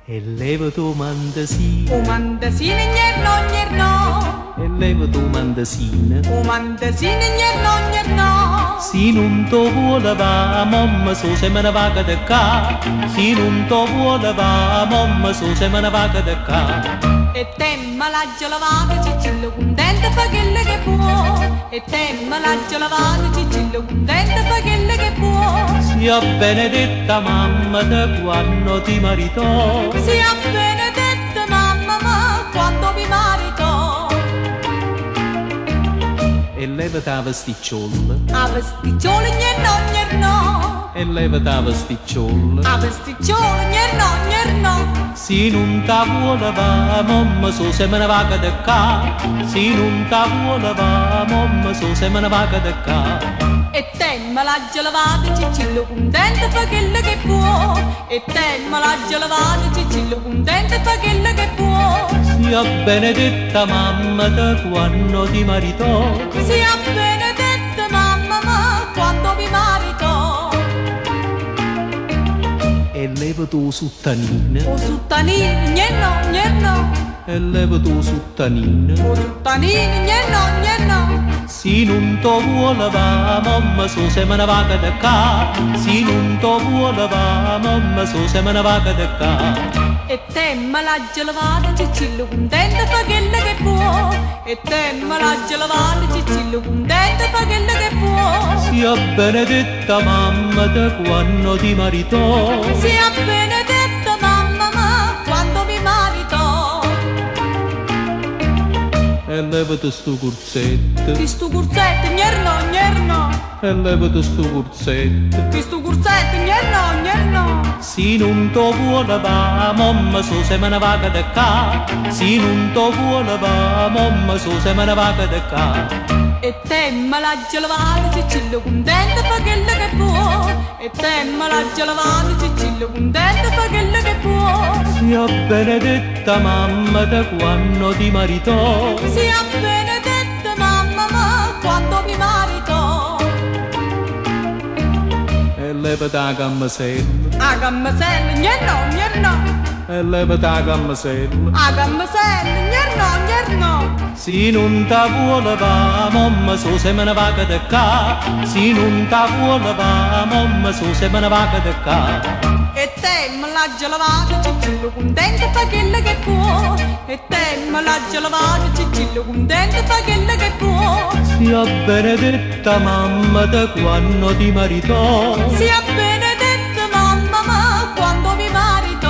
E leva tu mandasina, O mandasina gnerno gnerno, e leva tu mandasina. o mandasina gnerno gnerno. Se non ti vuole va, mamma so se me ne va da qua. Se non ti vuole va, mamma so se me ne va da qua. E te me la giolavato, cicillo contento fa quello che può. E te me la giolavato, cicillo contento fa quello che può. Sia benedetta mamma da quando ti maritò. Sia benedetta mamma ma quando mi marito. E levati la vesticciola, A vesticciolo gnerno gnerno, e levati la vesticciola. a vesticciolo gnerno gnerno. Se non ti vuole va, mamma so se me ne va da qua. Se non ti vuole va, mamma so se me ne va da qua. E te me la giolavato, cicillo contento fa quello che può. E te me la giolavato, cicillo contento fa quello che può. Sia benedetta mamma da quando ti maritò. Sia benedetta mamma ma quando mi marito. E leva tu suttanina, O suttanino gnerno gnerno, e leva tu suttanina. o suttanino gnerno gnerno. Se non ti vuole va, mamma so se me ne va da qua. Se non ti vuole va, mamma so se me ne va da qua. E te me la giolavato, cicillo contento fa quello che può. E te me la giolavato, cicillo contento fa quello che può. Sia benedetta mamma da quando ti maritò. Sia benedetta mamma ma quando mi marito. E levati sto corsetto, Chi stu curzetto gnerno gnerno, e levati sto corsetto. chi stu curzetto gnerno gnerno. Se non ti vuole va, mamma so se me ne va da qua. Se non ti vuole va, mamma so se me ne va da qua. E te me la giolavato, cicillo contento fa quello che può. E te me la giolavato, cicillo contento fa quello che può. Sia benedetta mamma da quando ti maritò. Sia benedetta mamma ma quando mi marito. E levati la gammasella, A gammasella gnerno gnerno, e levati la gammasella. a gammasella gnerno gnerno. Se non ti vuole va, mamma so se me ne va da qua. Se non ti vuole va, mamma so se me ne va da qua. E te me la giolavato, cicillo contento fa quello che può. E te me la giolavato, cicillo contento fa quello che può. Sia benedetta mamma da quando ti maritò. Sia benedetta mamma ma quando mi marito.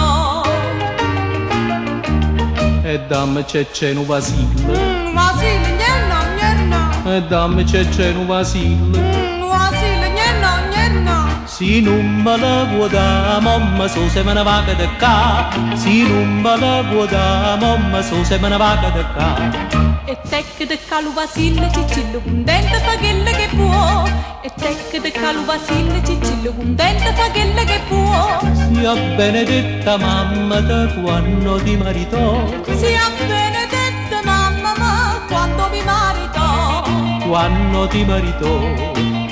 E dammi c'è un vasillo, Vasile gnerno gnerno, e dammi c'è un vasillo. vasile gnerno gnerno. Se non me la vuoi da, mamma so se me ne va da qua. Se non me la vuoi da, mamma so se me ne va da qua. E te che te calu vasile, cicillo contento fa quello che può. E te che te calu vasile, cicillo contento fa quello che può. Sia benedetta mamma da quando ti maritò. Sia benedetta mamma ma quando mi marito. Quando ti maritò,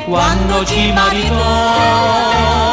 quando ci maritò.